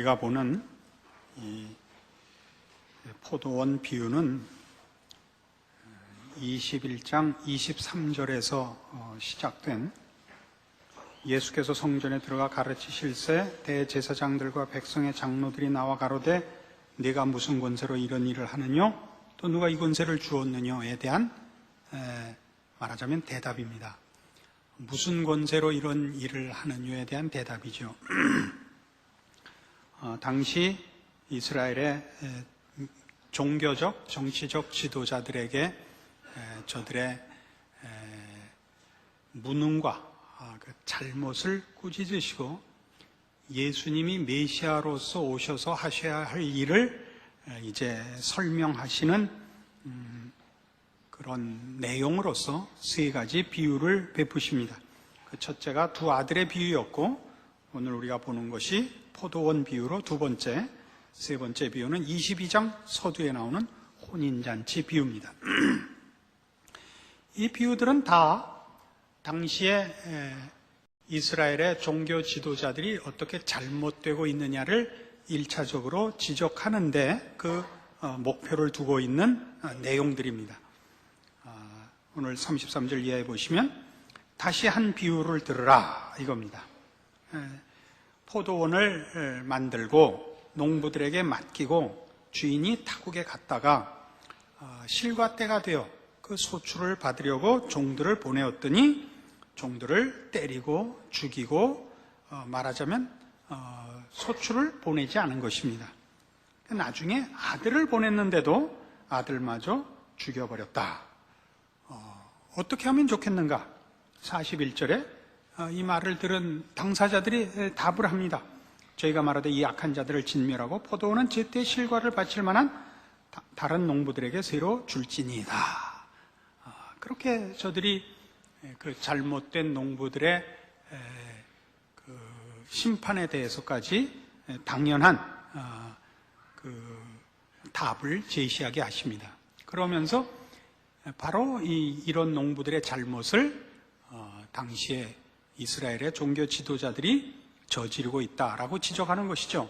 우리가 보는 이 포도원 비유는 21장 23절에서 시작된 예수께서 성전에 들어가 가르치실새 대제사장들과 백성의 장로들이 나와 가로되 네가 무슨 권세로 이런 일을 하느뇨? 또 누가 이 권세를 주었느뇨에 대한 말하자면 대답입니다. 무슨 권세로 이런 일을 하느냐에 대한 대답이죠. 당시 이스라엘의 종교적, 정치적 지도자들에게 저들의 무능과 그 잘못을 꾸짖으시고 예수님이 메시아로서 오셔서 하셔야 할 일을 이제 설명하시는 그런 내용으로서 세 가지 비유를 베푸십니다. 그 첫째가 두 아들의 비유였고, 오늘 우리가 보는 것이 포도원 비유로 두 번째, 세 번째 비유는 22장 서두에 나오는 혼인잔치 비유입니다. 이 비유들은 다 당시에 이스라엘의 종교 지도자들이 어떻게 잘못되고 있느냐를 1차적으로 지적하는데 그 목표를 두고 있는 내용들입니다. 오늘 33절 이하에 보시면 다시 한 비유를 들으라 이겁니다. 포도원을 만들고 농부들에게 맡기고 주인이 타국에 갔다가 실과 때가 되어 그 소출을 받으려고 종들을 보내었더니 종들을 때리고 죽이고 말하자면 소출을 보내지 않은 것입니다. 나중에 아들을 보냈는데도 아들마저 죽여버렸다. 어떻게 하면 좋겠는가? 41절에 이 말을 들은 당사자들이 답을 합니다. 저희가 말하되 이 악한 자들을 진멸하고 포도원은 제때 실과를 바칠 만한 다른 농부들에게 새로 줄지니이다. 그렇게 저들이 그 잘못된 농부들의 그 심판에 대해서까지 당연한 그 답을 제시하게 하십니다. 그러면서 바로 이런 농부들의 잘못을 당시에 이스라엘의 종교 지도자들이 저지르고 있다라고 지적하는 것이죠.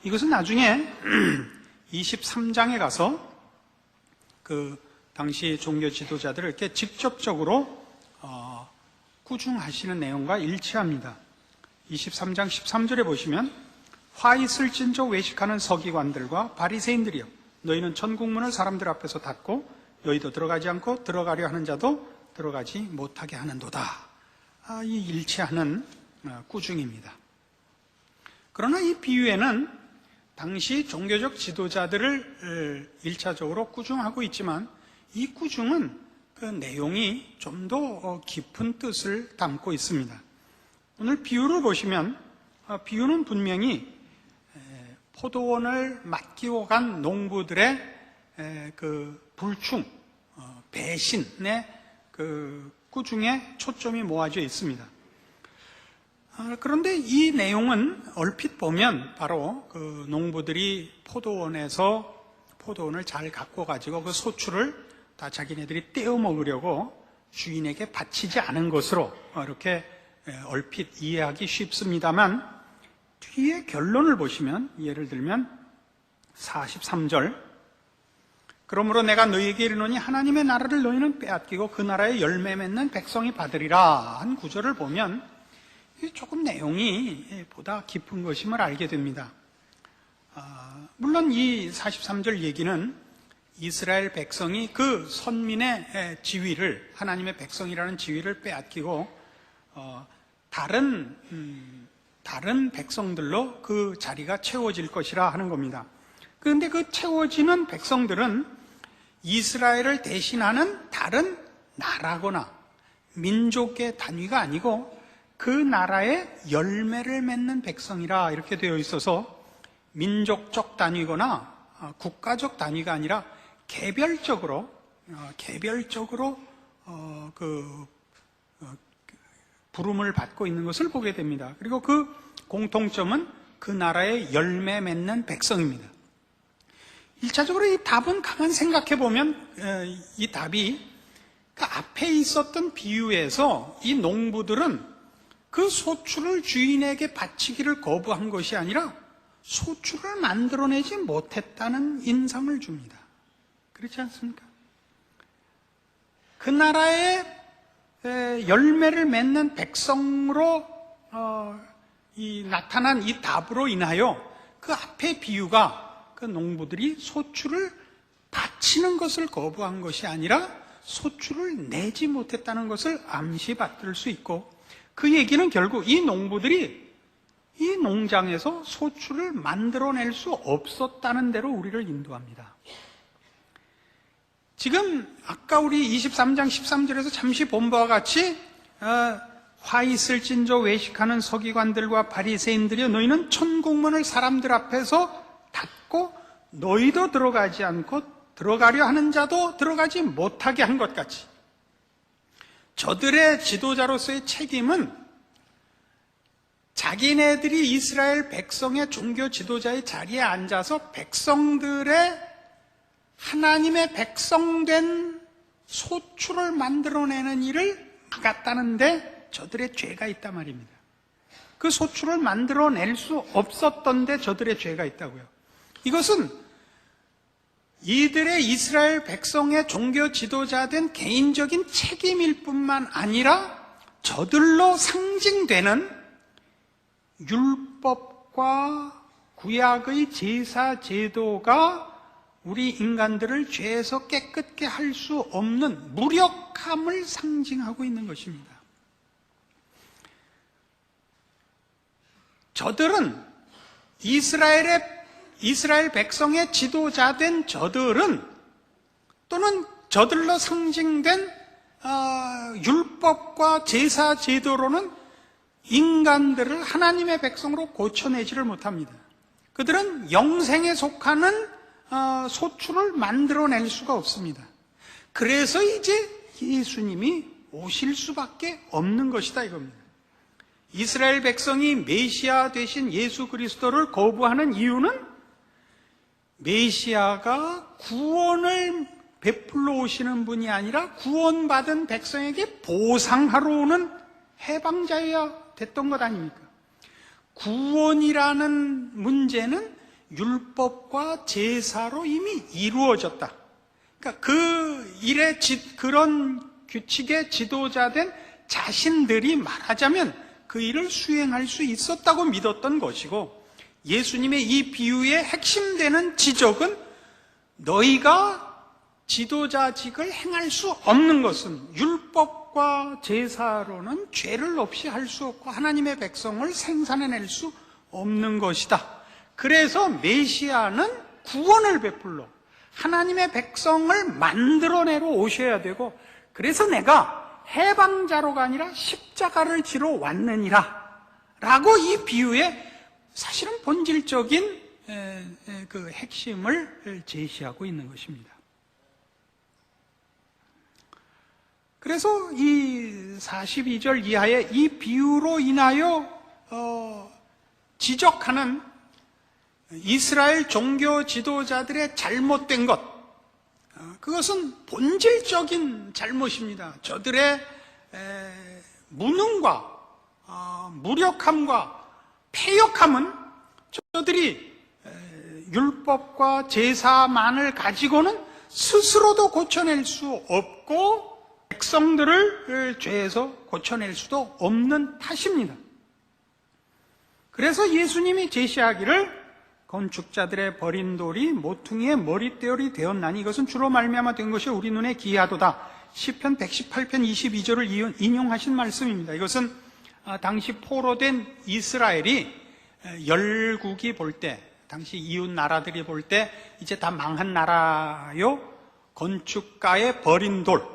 이것은 나중에 23장에 가서 그 당시 종교 지도자들을 이렇게 직접적으로 꾸중하시는 내용과 일치합니다. 23장 13절에 보시면 화 있을진저 외식하는 서기관들과 바리새인들이여 너희는 천국문을 사람들 앞에서 닫고 너희도 들어가지 않고 들어가려 하는 자도 들어가지 못하게 하는도다. 이 일치하는 꾸중입니다. 그러나 이 비유에는 당시 종교적 지도자들을 1차적으로 꾸중하고 있지만 이 꾸중은 그 내용이 좀 더 깊은 뜻을 담고 있습니다. 오늘 비유를 보시면 비유는 분명히 포도원을 맡기고 간 농부들의 그 불충, 배신의 그 꾸중에 초점이 모아져 있습니다. 그런데 이 내용은 얼핏 보면 바로 그 농부들이 포도원에서 포도원을 잘 갖고 가지고 그 소출을 다 자기네들이 떼어 먹으려고 주인에게 바치지 않은 것으로 이렇게 얼핏 이해하기 쉽습니다만 뒤에 결론을 보시면 예를 들면 43절 그러므로 내가 너희에게 이르노니 하나님의 나라를 너희는 빼앗기고 그 나라의 열매 맺는 백성이 받으리라 한 구절을 보면 조금 내용이 보다 깊은 것임을 알게 됩니다. 물론 이 43절 얘기는 이스라엘 백성이 그 선민의 지위를 하나님의 백성이라는 지위를 빼앗기고 다른 백성들로 그 자리가 채워질 것이라 하는 겁니다. 그런데 그 채워지는 백성들은 이스라엘을 대신하는 다른 나라거나 민족의 단위가 아니고 그 나라의 열매를 맺는 백성이라 이렇게 되어 있어서 민족적 단위거나 국가적 단위가 아니라 개별적으로 부름을 받고 있는 것을 보게 됩니다. 그리고 그 공통점은 그 나라의 열매 맺는 백성입니다. 1차적으로 이 답은 가만 생각해 보면 이 답이 그 앞에 있었던 비유에서 이 농부들은 그 소출을 주인에게 바치기를 거부한 것이 아니라 소출을 만들어내지 못했다는 인상을 줍니다. 그렇지 않습니까? 그 나라의 열매를 맺는 백성으로 나타난 이 답으로 인하여 그 앞의 비유가 그 농부들이 소출을 바치는 것을 거부한 것이 아니라 소출을 내지 못했다는 것을 암시받들 수 있고, 그 얘기는 결국 이 농부들이 이 농장에서 소출을 만들어낼 수 없었다는 대로 우리를 인도합니다. 지금 아까 우리 23장 13절에서 잠시 본 바와 같이 화 있을진저 외식하는 서기관들과 바리새인들이여 너희는 천국문을 사람들 앞에서 닫고 너희도 들어가지 않고 들어가려 하는 자도 들어가지 못하게 한 것 같이, 저들의 지도자로서의 책임은 자기네들이 이스라엘 백성의 종교 지도자의 자리에 앉아서 백성들의 하나님의 백성된 소출을 만들어내는 일을 막았다는데 저들의 죄가 있단 말입니다. 그 소출을 만들어낼 수 없었던데 저들의 죄가 있다고요. 이것은 이들의 이스라엘 백성의 종교 지도자된 개인적인 책임일 뿐만 아니라 저들로 상징되는 율법과 구약의 제사 제도가 우리 인간들을 죄에서 깨끗게 할 수 없는 무력함을 상징하고 있는 것입니다. 저들은 이스라엘 백성의 지도자된 저들은, 또는 저들로 상징된 율법과 제사 제도로는 인간들을 하나님의 백성으로 고쳐내지를 못합니다. 그들은 영생에 속하는 소출을 만들어낼 수가 없습니다. 그래서 이제 예수님이 오실 수밖에 없는 것이다 이겁니다. 이스라엘 백성이 메시아 되신 예수 그리스도를 거부하는 이유는 메시아가 구원을 베풀러 오시는 분이 아니라 구원받은 백성에게 보상하러 오는 해방자여야 됐던 것 아닙니까? 구원이라는 문제는 율법과 제사로 이미 이루어졌다. 그러니까 그 일의 그런 규칙의 지도자된 자신들이 말하자면 그 일을 수행할 수 있었다고 믿었던 것이고, 예수님의 이 비유의 핵심되는 지적은 너희가 지도자직을 행할 수 없는 것은 율법과 제사로는 죄를 없이 할 수 없고 하나님의 백성을 생산해낼 수 없는 것이다. 그래서 메시아는 구원을 베풀러 하나님의 백성을 만들어내러 오셔야 되고, 그래서 내가 해방자로가 아니라 십자가를 지러 왔느니라 라고 이 비유의 사실은 본질적인 그 핵심을 제시하고 있는 것입니다. 그래서 이 42절 이하의 이 비유로 인하여 지적하는 이스라엘 종교 지도자들의 잘못된 것, 그것은 본질적인 잘못입니다. 저들의 무능과 무력함과 패역함은 저들이 율법과 제사만을 가지고는 스스로도 고쳐낼 수 없고 백성들을 죄에서 고쳐낼 수도 없는 탓입니다. 그래서 예수님이 제시하기를 건축자들의 버린 돌이 모퉁이의 머릿대열이 되었나니 이것은 주로 말미암아 된 것이 우리 눈에 기이하도다. 시편 118편 22절을 인용하신 말씀입니다. 이것은 당시 포로된 이스라엘이 열국이 볼 때, 당시 이웃 나라들이 볼 때 이제 다 망한 나라요, 건축가의 버린 돌,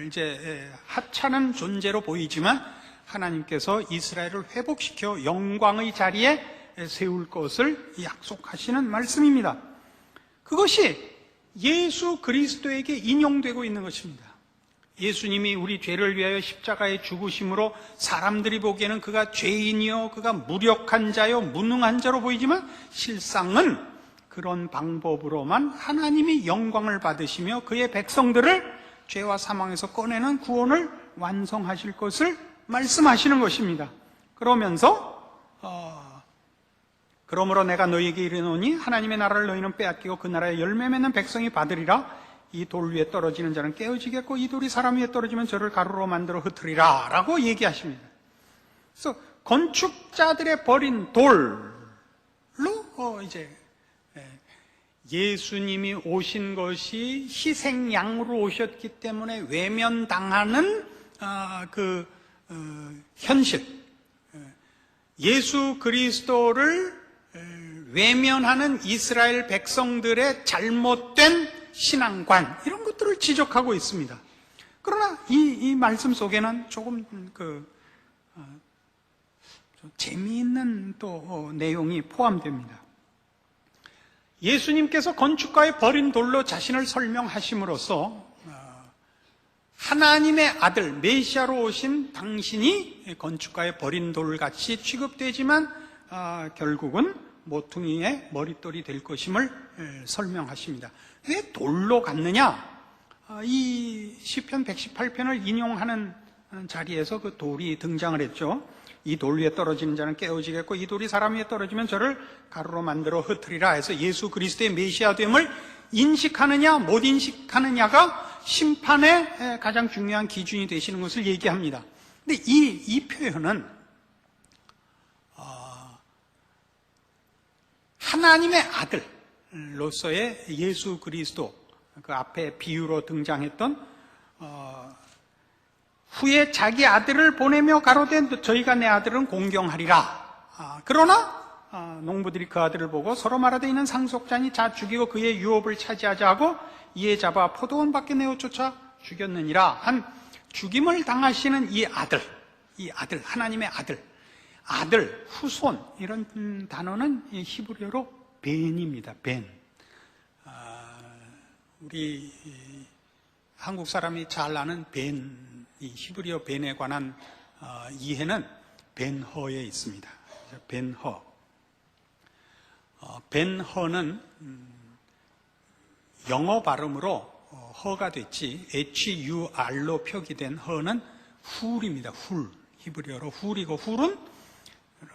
이제 하찮은 존재로 보이지만 하나님께서 이스라엘을 회복시켜 영광의 자리에 세울 것을 약속하시는 말씀입니다. 그것이 예수 그리스도에게 인용되고 있는 것입니다. 예수님이 우리 죄를 위하여 십자가에 죽으심으로 사람들이 보기에는 그가 죄인이요, 그가 무력한 자요, 무능한 자로 보이지만 실상은 그런 방법으로만 하나님이 영광을 받으시며 그의 백성들을 죄와 사망에서 꺼내는 구원을 완성하실 것을 말씀하시는 것입니다. 그러면서 그러므로 내가 너희에게 이르노니 하나님의 나라를 너희는 빼앗기고 그 나라의 열매 맺는 백성이 받으리라. 이 돌 위에 떨어지는 자는 깨어지겠고 이 돌이 사람 위에 떨어지면 저를 가루로 만들어 흩으리라 라고 얘기하십니다. 그래서 건축자들의 버린 돌로 이제 예수님이 오신 것이 희생양으로 오셨기 때문에 외면당하는 현실, 예수 그리스도를 외면하는 이스라엘 백성들의 잘못된 신앙관, 이런 것들을 지적하고 있습니다. 그러나 이 말씀 속에는 조금 좀 재미있는 또 내용이 포함됩니다. 예수님께서 건축가의 버린 돌로 자신을 설명하심으로써 하나님의 아들 메시아로 오신 당신이 건축가의 버린 돌같이 취급되지만 결국은 모퉁이의 머릿돌이 될 것임을 설명하십니다. 왜 돌로 갔느냐? 이 시편 118편을 인용하는 자리에서 그 돌이 등장을 했죠. 이 돌 위에 떨어지는 자는 깨어지겠고 이 돌이 사람 위에 떨어지면 저를 가루로 만들어 흩으리라 해서 예수 그리스도의 메시아됨을 인식하느냐 못 인식하느냐가 심판의 가장 중요한 기준이 되시는 것을 얘기합니다. 근데 이 표현은 하나님의 아들로서의 예수 그리스도, 그 앞에 비유로 등장했던 후에 자기 아들을 보내며 가로되 저희가 내 아들은 공경하리라. 그러나 농부들이 그 아들을 보고 서로 말하되 이는 상속자니 자 죽이고 그의 유업을 차지하자 하고 이에 잡아 포도원 밖에 내어 쫓아 죽였느니라. 한 죽임을 당하시는 이 아들, 하나님의 아들, 후손, 이런 단어는 히브리어로 벤입니다. 벤. 우리 한국 사람이 잘 아는 벤, 이 히브리어 벤에 관한 이해는 벤허에 있습니다. 벤허. 벤허는 영어 발음으로 허가 됐지 HUR로 표기된 허는 훌입니다. 훌. 히브리어로 훌이고 훌은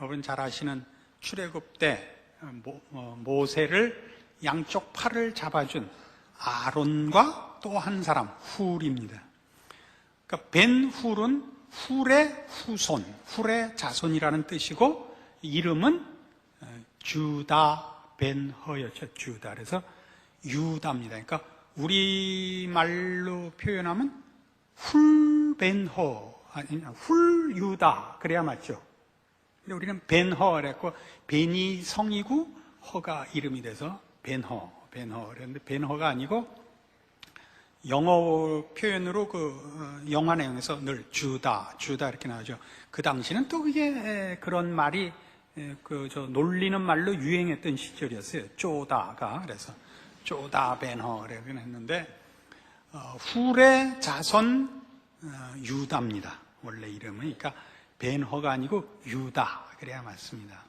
여러분 잘 아시는 출애굽 때 모세를 양쪽 팔을 잡아준 아론과 또 한 사람 훌입니다. 그러니까 벤훌은 훌의 후손, 훌의 자손이라는 뜻이고 이름은 주다 벤허였죠. 주다. 그래서 유다입니다. 그러니까 우리말로 표현하면 훌벤허, 아니 훌유다 그래야 맞죠. 근데 우리는 벤허 그랬고 벤이 성이고 허가 이름이 돼서 벤허 그랬는데 벤허가 아니고 영어 표현으로 영화 내용에서 늘 주다 이렇게 나오죠. 그 당시는 또 그게 그런 말이 놀리는 말로 유행했던 시절이었어요. 쪼다가. 그래서 쪼다 벤허 이렇게 했는데 훌의 자손 유다입니다. 원래 이름은. 그러니까 벤허가 아니고 유다 그래야 맞습니다.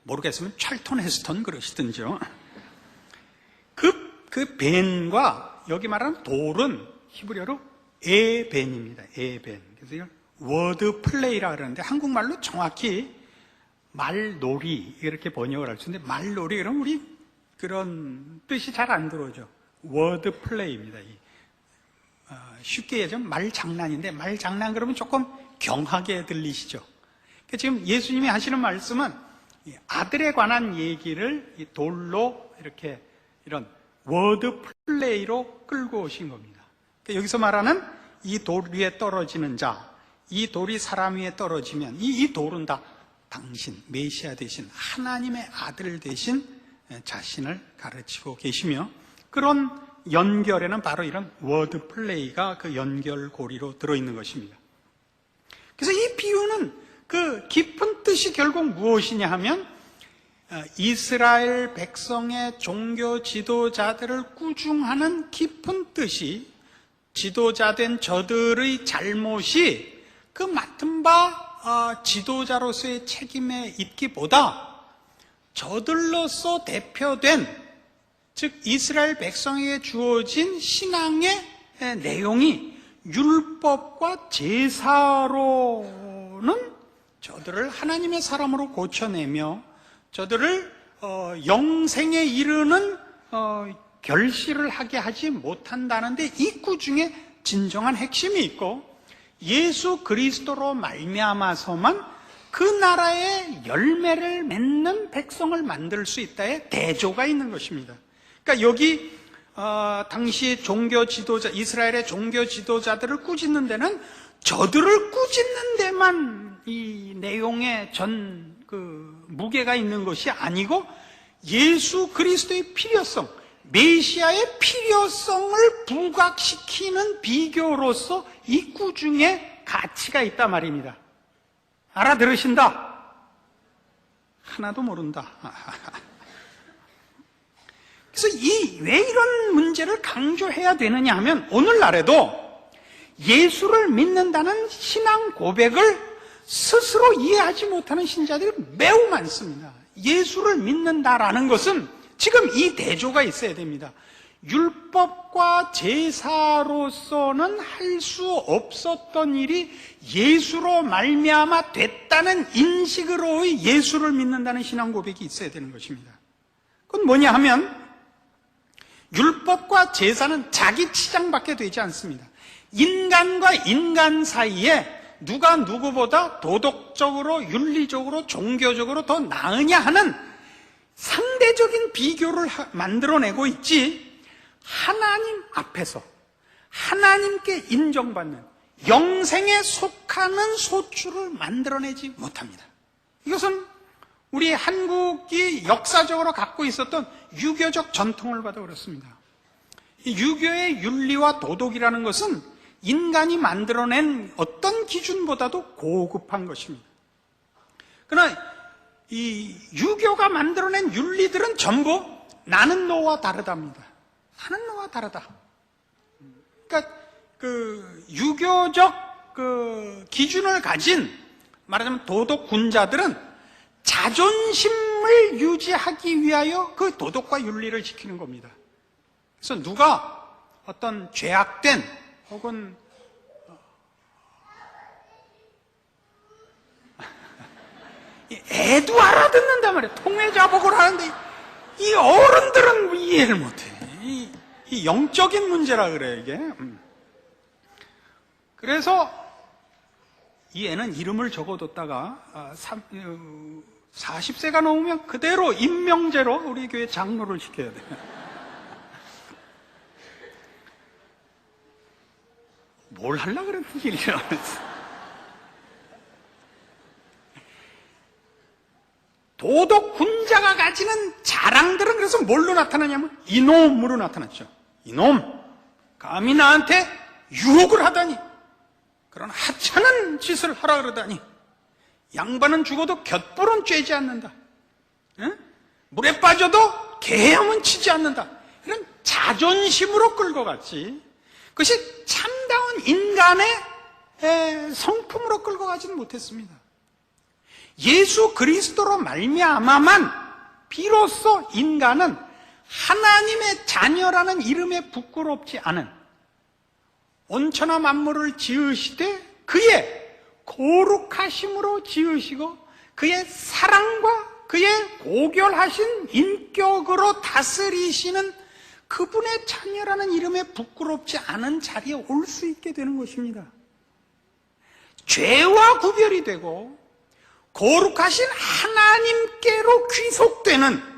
모르겠으면 찰턴 헤스턴 그러시던지요. 그 벤과 여기 말하는 돌은 히브리어로 에벤입니다. 에벤. 그래서 이걸 워드 플레이라 그러는데 한국말로 정확히 말놀이 이렇게 번역을 할 수 있는데 말놀이 그러면 우리 그런 뜻이 잘 안 들어오죠. 워드 플레이입니다. 쉽게 얘기하면 말장난인데 말장난 그러면 조금 경하게 들리시죠. 그러니까 지금 예수님이 하시는 말씀은 아들에 관한 얘기를 이 돌로 이렇게 이런 워드 플레이로 끌고 오신 겁니다. 그러니까 여기서 말하는 이 돌 위에 떨어지는 자, 이 돌이 사람 위에 떨어지면 이 돌은 다 당신, 메시아 되신 하나님의 아들 되신 자신을 가르치고 계시며 그런 연결에는 바로 이런 워드 플레이가 그 연결고리로 들어있는 것입니다. 그래서 이 비유는 그 깊은 뜻이 결국 무엇이냐 하면 이스라엘 백성의 종교 지도자들을 꾸중하는 깊은 뜻이 지도자된 저들의 잘못이 그 맡은 바 지도자로서의 책임에 있기보다 저들로서 대표된 즉 이스라엘 백성에게 주어진 신앙의 내용이 율법과 제사로는 저들을 하나님의 사람으로 고쳐내며 저들을 영생에 이르는 결실을 하게 하지 못한다는데 이 구 중에 진정한 핵심이 있고, 예수 그리스도로 말미암아서만 그 나라의 열매를 맺는 백성을 만들 수 있다의 대조가 있는 것입니다. 그러니까 여기 당시 종교 지도자, 이스라엘의 종교 지도자들을 꾸짖는 데는 저들을 꾸짖는 데만 이 내용의 무게가 있는 것이 아니고, 예수 그리스도의 필요성, 메시아의 필요성을 부각시키는 비교로서 이 구 중에 가치가 있다 말입니다. 알아들으신다? 하나도 모른다. 그래서 왜 이런 문제를 강조해야 되느냐 하면, 오늘날에도 예수를 믿는다는 신앙 고백을 스스로 이해하지 못하는 신자들이 매우 많습니다. 예수를 믿는다라는 것은 지금 이 대조가 있어야 됩니다. 율법과 제사로서는 할 수 없었던 일이 예수로 말미암아 됐다는 인식으로의 예수를 믿는다는 신앙 고백이 있어야 되는 것입니다. 그건 뭐냐 하면, 율법과 제사는 자기 치장밖에 되지 않습니다. 인간과 인간 사이에 누가 누구보다 도덕적으로, 윤리적으로, 종교적으로 더 나으냐 하는 상대적인 비교를 만들어내고 있지, 하나님 앞에서 하나님께 인정받는 영생에 속하는 소출을 만들어내지 못합니다. 이것은 우리 한국이 역사적으로 갖고 있었던 유교적 전통을 봐도 그렇습니다. 이 유교의 윤리와 도덕이라는 것은 인간이 만들어낸 어떤 기준보다도 고급한 것입니다. 그러나 이 유교가 만들어낸 윤리들은 전부 나는 너와 다르답니다. 나는 너와 다르다. 그러니까 유교적 기준을 가진, 말하자면 도덕군자들은 자존심을 유지하기 위하여 그 도덕과 윤리를 지키는 겁니다. 그래서 누가 어떤 죄악된 혹은 애도 알아듣는단 말이에요. 통회자복을 하는데 이 어른들은 이해를 못해. 이 영적인 문제라 그래 이게. 그래서 이 애는 이름을 적어뒀다가 40세가 넘으면 그대로 임명제로 우리 교회 장로를 시켜야 돼. 뭘 하려고 그랬는지 일이라면서. 도덕 군자가 가지는 자랑들은 그래서 뭘로 나타나냐면 이놈으로 나타났죠. 이놈, 감히 나한테 유혹을 하다니, 그런 하찮은 짓을 하라 그러다니, 양반은 죽어도 곁벌은 쬐지 않는다, 응? 물에 빠져도 개헤엄은 치지 않는다, 이런 자존심으로 끌고 갔지, 그것이 참다운 인간의 성품으로 끌고 가지는 못했습니다. 예수 그리스도로 말미암아만 비로소 인간은 하나님의 자녀라는 이름에 부끄럽지 않은, 온천하 만물을 지으시되 그의 거룩하심으로 지으시고 그의 사랑과 그의 고결하신 인격으로 다스리시는 그분의 자녀라는 이름에 부끄럽지 않은 자리에 올 수 있게 되는 것입니다. 죄와 구별이 되고 거룩하신 하나님께로 귀속되는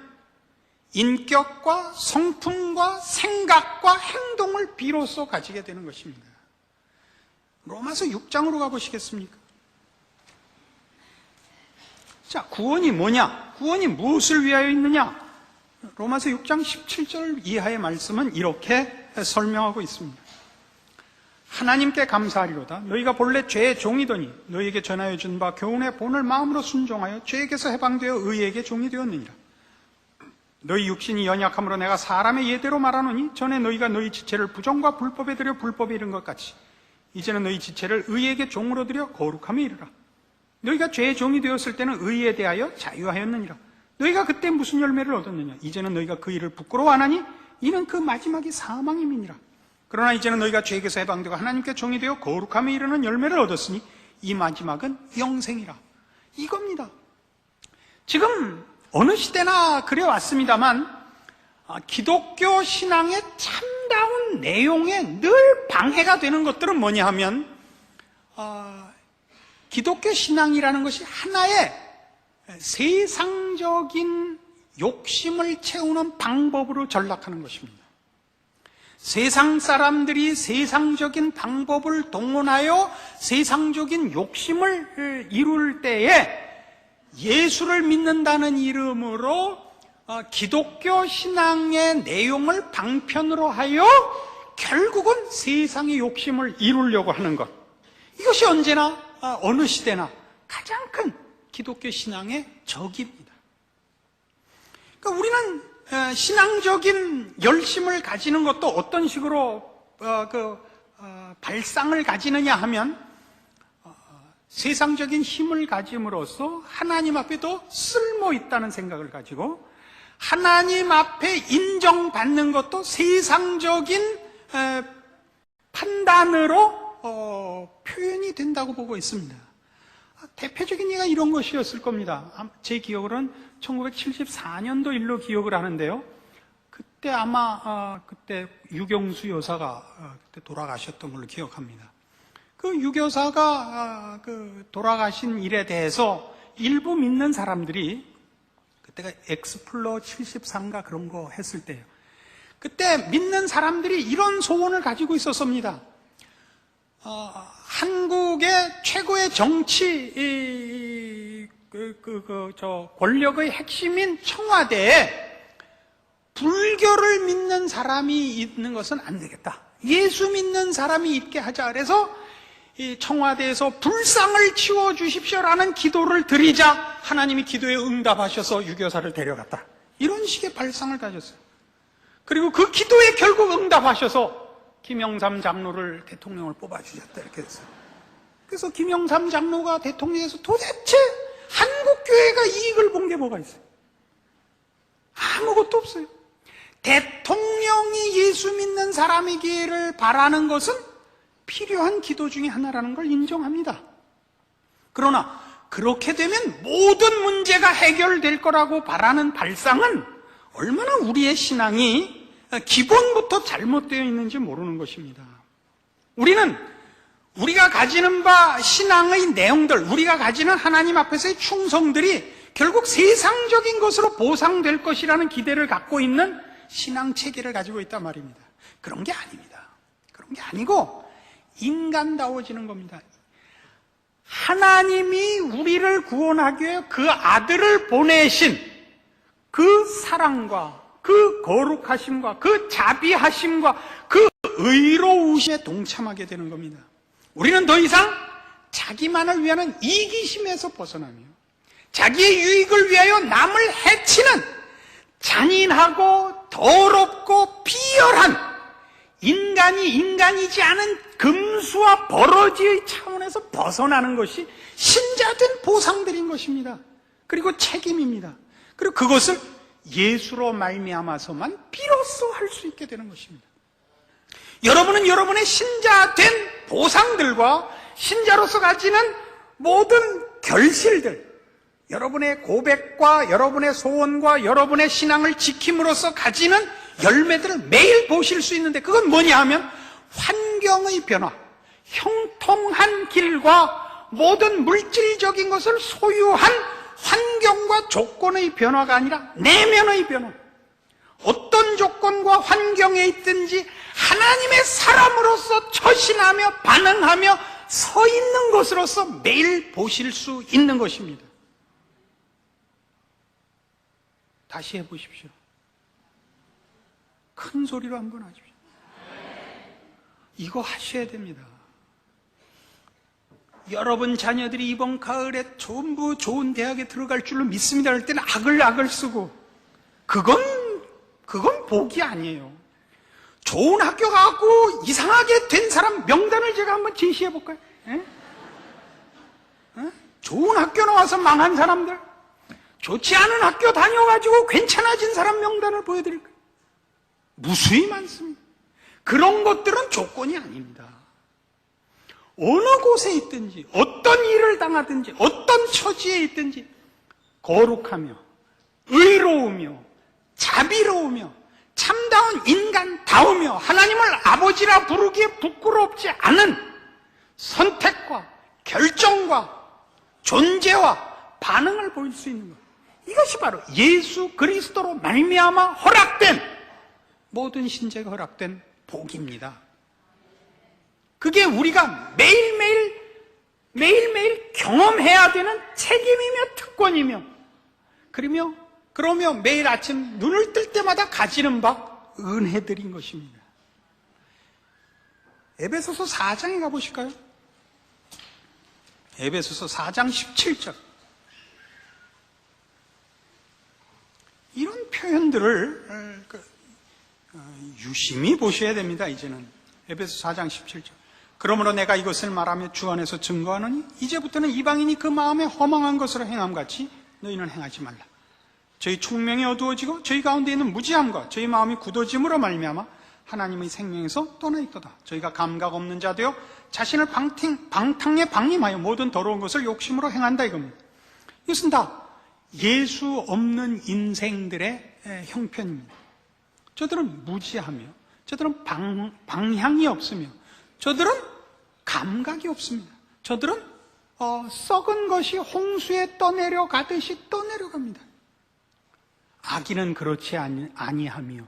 인격과 성품과 생각과 행동을 비로소 가지게 되는 것입니다. 로마서 6장으로 가보시겠습니까? 자, 구원이 뭐냐? 구원이 무엇을 위하여 있느냐? 로마서 6장 17절 이하의 말씀은 이렇게 설명하고 있습니다. 하나님께 감사하리로다. 너희가 본래 죄의 종이더니 너희에게 전하여 준 바 교훈의 본을 마음으로 순종하여 죄에게서 해방되어 의에게 종이 되었느니라. 너희 육신이 연약함으로 내가 사람의 예대로 말하노니 전에 너희가 너희 지체를 부정과 불법에 들여 불법에 이른 것 같이 이제는 너희 지체를 의에게 종으로 들여 거룩함에 이르라. 너희가 죄의 종이 되었을 때는 의에 대하여 자유하였느니라. 너희가 그때 무슨 열매를 얻었느냐? 이제는 너희가 그 일을 부끄러워 안 하니 이는 그 마지막이 사망임이니라. 그러나 이제는 너희가 죄에게서 해방되고 하나님께 종이 되어 거룩함에 이르는 열매를 얻었으니 이 마지막은 영생이라. 이겁니다. 지금 어느 시대나 그래왔습니다만 기독교 신앙의 참다운 내용에 늘 방해가 되는 것들은 뭐냐 하면 기독교 신앙이라는 것이 하나의 세상적인 욕심을 채우는 방법으로 전락하는 것입니다. 세상 사람들이 세상적인 방법을 동원하여 세상적인 욕심을 이룰 때에 예수를 믿는다는 이름으로 기독교 신앙의 내용을 방편으로 하여 결국은 세상의 욕심을 이루려고 하는 것, 이것이 언제나 어느 시대나 가장 큰 기독교 신앙의 적입니다. 그러니까 우리는 신앙적인 열심을 가지는 것도 어떤 식으로 발상을 가지느냐 하면 세상적인 힘을 가짐으로써 하나님 앞에도 쓸모 있다는 생각을 가지고 하나님 앞에 인정받는 것도 세상적인 판단으로 표현이 된다고 보고 있습니다. 대표적인 예가 이런 것이었을 겁니다. 제 기억으로는 1974년도 일로 기억을 하는데요. 그때 아마 그때 유경수 여사가 그때 돌아가셨던 걸로 기억합니다. 그 유교사가 돌아가신 일에 대해서 일부 믿는 사람들이, 그때가 엑스플로 73가 그런 거 했을 때예요. 그때 믿는 사람들이 이런 소원을 가지고 있었습니다. 한국의 최고의 정치 권력의 핵심인 청와대에 불교를 믿는 사람이 있는 것은 안 되겠다. 예수 믿는 사람이 있게 하자. 그래서 이 청와대에서 불상을 치워주십시오라는 기도를 드리자 하나님이 기도에 응답하셔서 유교사를 데려갔다. 이런 식의 발상을 가졌어요. 그리고 그 기도에 결국 응답하셔서 김영삼 장로를 대통령을 뽑아주셨다. 이렇게 했어요. 그래서 김영삼 장로가 대통령에서 도대체 한국교회가 이익을 본 게 뭐가 있어요? 아무것도 없어요. 대통령이 예수 믿는 사람이기를 바라는 것은 필요한 기도 중에 하나라는 걸 인정합니다. 그러나 그렇게 되면 모든 문제가 해결될 거라고 바라는 발상은 얼마나 우리의 신앙이 기본부터 잘못되어 있는지 모르는 것입니다. 우리는 우리가 가지는 바 신앙의 내용들, 우리가 가지는 하나님 앞에서의 충성들이 결국 세상적인 것으로 보상될 것이라는 기대를 갖고 있는 신앙 체계를 가지고 있단 말입니다. 그런 게 아닙니다. 그런 게 아니고 인간다워지는 겁니다. 하나님이 우리를 구원하기 위해 그 아들을 보내신 그 사랑과 그 거룩하심과 그 자비하심과 그 의로우심에 동참하게 되는 겁니다. 우리는 더 이상 자기만을 위하는 이기심에서 벗어나며 자기의 유익을 위하여 남을 해치는 잔인하고 더럽고 비열한 인간이 인간이지 않은 금수와 버러지의 차원에서 벗어나는 것이 신자된 보상들인 것입니다. 그리고 책임입니다. 그리고 그것을 예수로 말미암아서만 비로소 할 수 있게 되는 것입니다. 여러분은 여러분의 신자된 보상들과 신자로서 가지는 모든 결실들, 여러분의 고백과 여러분의 소원과 여러분의 신앙을 지킴으로써 가지는 열매들을 매일 보실 수 있는데, 그건 뭐냐 하면 환경의 변화, 형통한 길과 모든 물질적인 것을 소유한 환경과 조건의 변화가 아니라 내면의 변화. 어떤 조건과 환경에 있든지 하나님의 사람으로서 처신하며 반응하며 서 있는 것으로서 매일 보실 수 있는 것입니다. 다시 해보십시오. 큰 소리로 한번 하십시오. 이거 하셔야 됩니다. 여러분 자녀들이 이번 가을에 전부 좋은 대학에 들어갈 줄로 믿습니다 할 때는 아글아글 쓰고, 그건 복이 아니에요. 좋은 학교 가고 이상하게 된 사람 명단을 제가 한번 제시해 볼까요? 좋은 학교 나와서 망한 사람들, 좋지 않은 학교 다녀가지고 괜찮아진 사람 명단을 보여드릴까요? 무수히 많습니다. 그런 것들은 조건이 아닙니다. 어느 곳에 있든지, 어떤 일을 당하든지, 어떤 처지에 있든지 거룩하며 의로우며 자비로우며 참다운 인간다우며 하나님을 아버지라 부르기에 부끄럽지 않은 선택과 결정과 존재와 반응을 보일 수 있는 것. 이것이 바로 예수 그리스도로 말미암아 허락된, 모든 신재가 허락된 복입니다. 그게 우리가 매일매일 경험해야 되는 책임이며 특권이며, 그러며 매일 아침 눈을 뜰 때마다 가지는 바 은혜들인 것입니다. 에베소서 4장에 가보실까요? 에베소서 4장 17절. 이런 표현들을 유심히 보셔야 됩니다. 이제는 에베소 4장 17절. 그러므로 내가 이것을 말하며 주 안에서 증거하노니 이제부터는 이방인이 그 마음에 허망한 것으로 행함같이 너희는 행하지 말라. 저희 총명이 어두워지고 저희 가운데 있는 무지함과 저희 마음이 굳어짐으로 말미암아 하나님의 생명에서 떠나 있도다. 저희가 감각 없는 자 되어 자신을 방탕에 방임하여 모든 더러운 것을 욕심으로 행한다 이겁니다. 이것은 다 예수 없는 인생들의 형편입니다. 저들은 무지하며, 저들은 방향이 없으며, 저들은 감각이 없습니다. 저들은 썩은 것이 홍수에 떠내려가듯이 떠내려갑니다. 악인은 그렇지 아니하며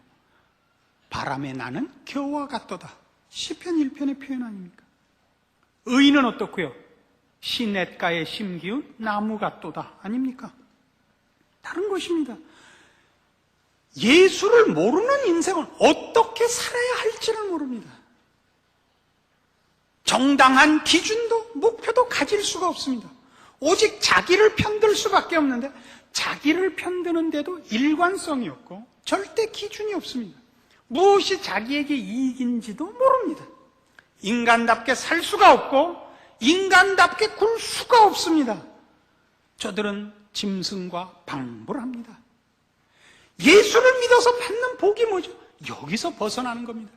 바람에 나는 겨와 같도다. 시편 1편의 표현 아닙니까? 의인은 어떻고요? 시냇가에 심기운 나무 같도다 아닙니까? 다른 것입니다. 예수를 모르는 인생은 어떻게 살아야 할지를 모릅니다. 정당한 기준도 목표도 가질 수가 없습니다. 오직 자기를 편들 수밖에 없는데, 자기를 편드는데도 일관성이 없고 절대 기준이 없습니다. 무엇이 자기에게 이익인지도 모릅니다. 인간답게 살 수가 없고 인간답게 굴 수가 없습니다. 저들은 짐승과 방불합니다. 예수를 믿어서 받는 복이 뭐죠? 여기서 벗어나는 겁니다.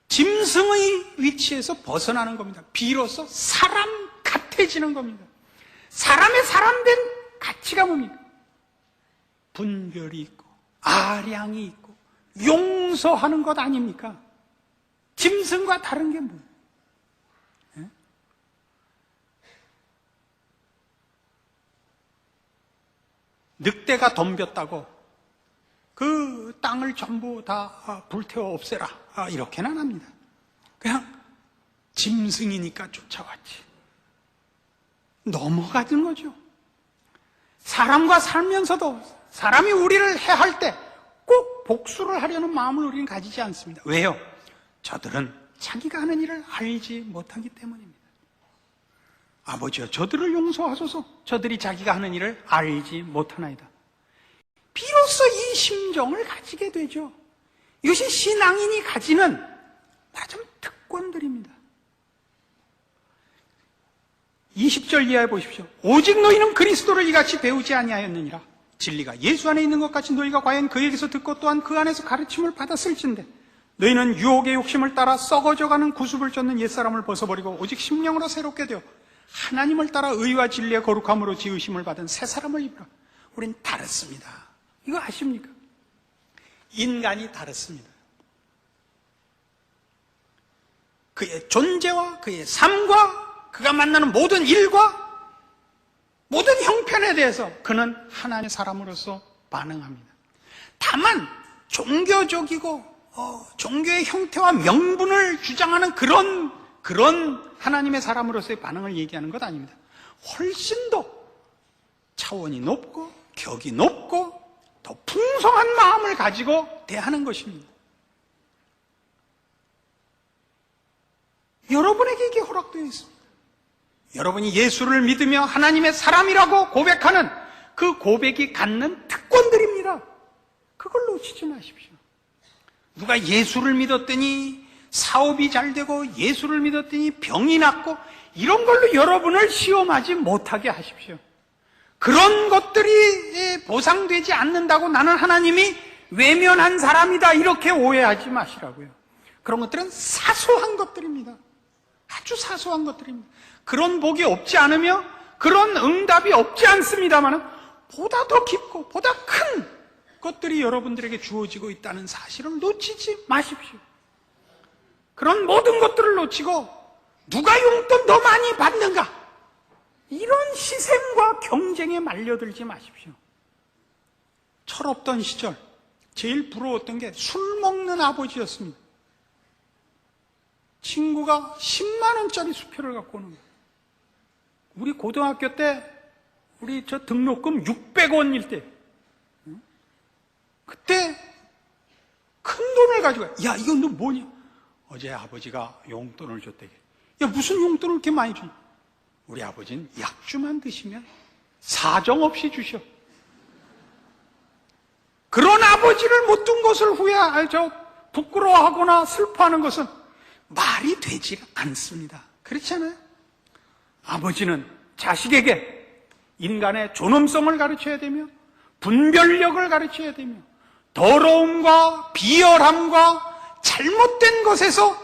짐승의 위치에서 벗어나는 겁니다. 비로소 사람 같아지는 겁니다. 사람의 사람된 가치가 뭡니까? 분별이 있고 아량이 있고 용서하는 것 아닙니까? 짐승과 다른 게 뭐예요? 네? 늑대가 덤볐다고 그 땅을 전부 다 불태워 없애라, 이렇게는 안 합니다. 그냥 짐승이니까 쫓아왔지. 넘어가는 거죠. 사람과 살면서도 사람이 우리를 해할 때 꼭 복수를 하려는 마음을 우리는 가지지 않습니다. 왜요? 저들은 자기가 하는 일을 알지 못하기 때문입니다. 아버지여, 저들을 용서하소서. 저들이 자기가 하는 일을 알지 못하나이다. 비로소 이 심정을 가지게 되죠. 이것이 신앙인이 가지는 말하자면 특권들입니다. 20절 이하에 보십시오. 오직 너희는 그리스도를 이같이 배우지 아니하였느니라. 진리가 예수 안에 있는 것 같이 너희가 과연 그에게서 듣고 또한 그 안에서 가르침을 받았을진데, 너희는 유혹의 욕심을 따라 썩어져가는 구습을 쫓는 옛사람을 벗어버리고 오직 심령으로 새롭게 되어 하나님을 따라 의와 진리의 거룩함으로 지으심을 받은 새 사람을 입으라. 우린 다릅니다. 이거 아십니까? 인간이 다릅니다. 그의 존재와 그의 삶과 그가 만나는 모든 일과 모든 형편에 대해서 그는 하나님의 사람으로서 반응합니다. 다만 종교적이고 종교의 형태와 명분을 주장하는 그런 하나님의 사람으로서의 반응을 얘기하는 것 아닙니다. 훨씬 더 차원이 높고 격이 높고 더 풍성한 마음을 가지고 대하는 것입니다. 여러분에게 이게 허락되어 있습니다. 여러분이 예수를 믿으며 하나님의 사람이라고 고백하는 그 고백이 갖는 특권들입니다. 그걸 놓치지 마십시오. 누가 예수를 믿었더니 사업이 잘 되고 예수를 믿었더니 병이 낫고 이런 걸로 여러분을 시험하지 못하게 하십시오. 그런 것들이 보상되지 않는다고 나는 하나님이 외면한 사람이다 이렇게 오해하지 마시라고요. 그런 것들은 사소한 것들입니다. 아주 사소한 것들입니다. 그런 복이 없지 않으며 그런 응답이 없지 않습니다만 보다 더 깊고 보다 큰 것들이 여러분들에게 주어지고 있다는 사실을 놓치지 마십시오. 그런 모든 것들을 놓치고 누가 용돈 더 많이 받는가, 이런 시샘과 경쟁에 말려들지 마십시오. 철없던 시절 제일 부러웠던 게 술 먹는 아버지였습니다. 친구가 10만 원짜리 수표를 갖고 오는 거예요. 우리 고등학교 때 우리 저 등록금 600원일 때, 그때 큰 돈을 가지고, 야, 이건 너 뭐냐? 어제 아버지가 용돈을 줬대. 야, 무슨 용돈을 이렇게 많이 주냐? 우리 아버지는 약주만 드시면 사정없이 주셔. 그런 아버지를 못 둔 것을 부끄러워하거나 슬퍼하는 것은 말이 되지 않습니다. 그렇지 않아요? 아버지는 자식에게 인간의 존엄성을 가르쳐야 되며, 분별력을 가르쳐야 되며, 더러움과 비열함과 잘못된 것에서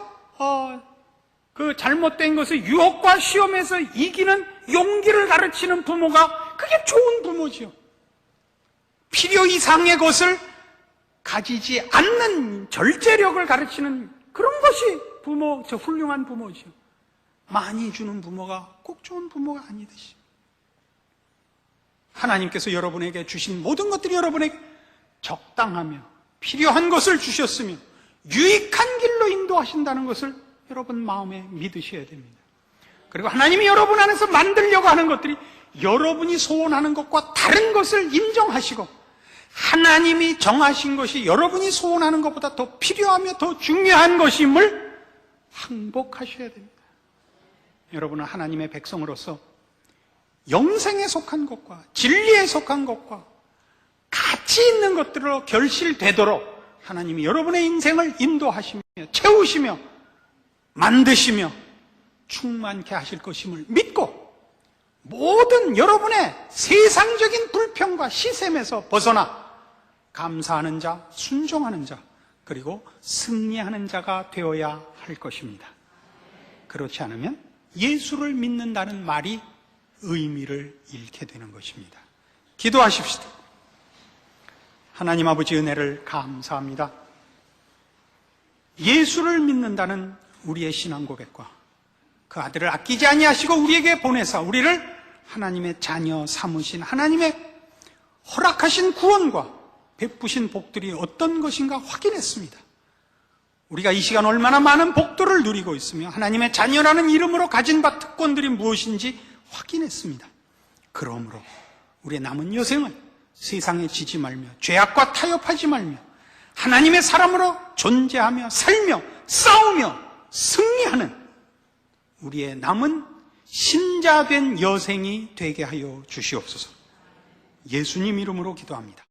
그 잘못된 것의 유혹과 시험에서 이기는 용기를 가르치는 부모가, 그게 좋은 부모지요. 필요 이상의 것을 가지지 않는 절제력을 가르치는 그런 것이 저 훌륭한 부모지요. 많이 주는 부모가 꼭 좋은 부모가 아니듯이, 하나님께서 여러분에게 주신 모든 것들이 여러분에게 적당하며 필요한 것을 주셨으며 유익한 길로 인도하신다는 것을 여러분 마음에 믿으셔야 됩니다. 그리고 하나님이 여러분 안에서 만들려고 하는 것들이 여러분이 소원하는 것과 다른 것을 인정하시고, 하나님이 정하신 것이 여러분이 소원하는 것보다 더 필요하며 더 중요한 것임을 항복하셔야 됩니다. 여러분은 하나님의 백성으로서 영생에 속한 것과 진리에 속한 것과 가치 있는 것들로 결실되도록 하나님이 여러분의 인생을 인도하시며 채우시며 만드시며 충만케 하실 것임을 믿고, 모든 여러분의 세상적인 불평과 시샘에서 벗어나 감사하는 자, 순종하는 자, 그리고 승리하는 자가 되어야 할 것입니다. 그렇지 않으면 예수를 믿는다는 말이 의미를 잃게 되는 것입니다. 기도하십시다. 하나님 아버지, 은혜를 감사합니다. 예수를 믿는다는 우리의 신앙 고백과 그 아들을 아끼지 아니하시고 우리에게 보내사 우리를 하나님의 자녀 삼으신 하나님의 허락하신 구원과 베푸신 복들이 어떤 것인가 확인했습니다. 우리가 이 시간 얼마나 많은 복들을 누리고 있으며 하나님의 자녀라는 이름으로 가진 바 특권들이 무엇인지 확인했습니다. 그러므로 우리의 남은 여생을 세상에 지지 말며 죄악과 타협하지 말며 하나님의 사람으로 존재하며 살며 싸우며 승리하는 우리의 남은 신자된 여생이 되게 하여 주시옵소서. 예수님 이름으로 기도합니다.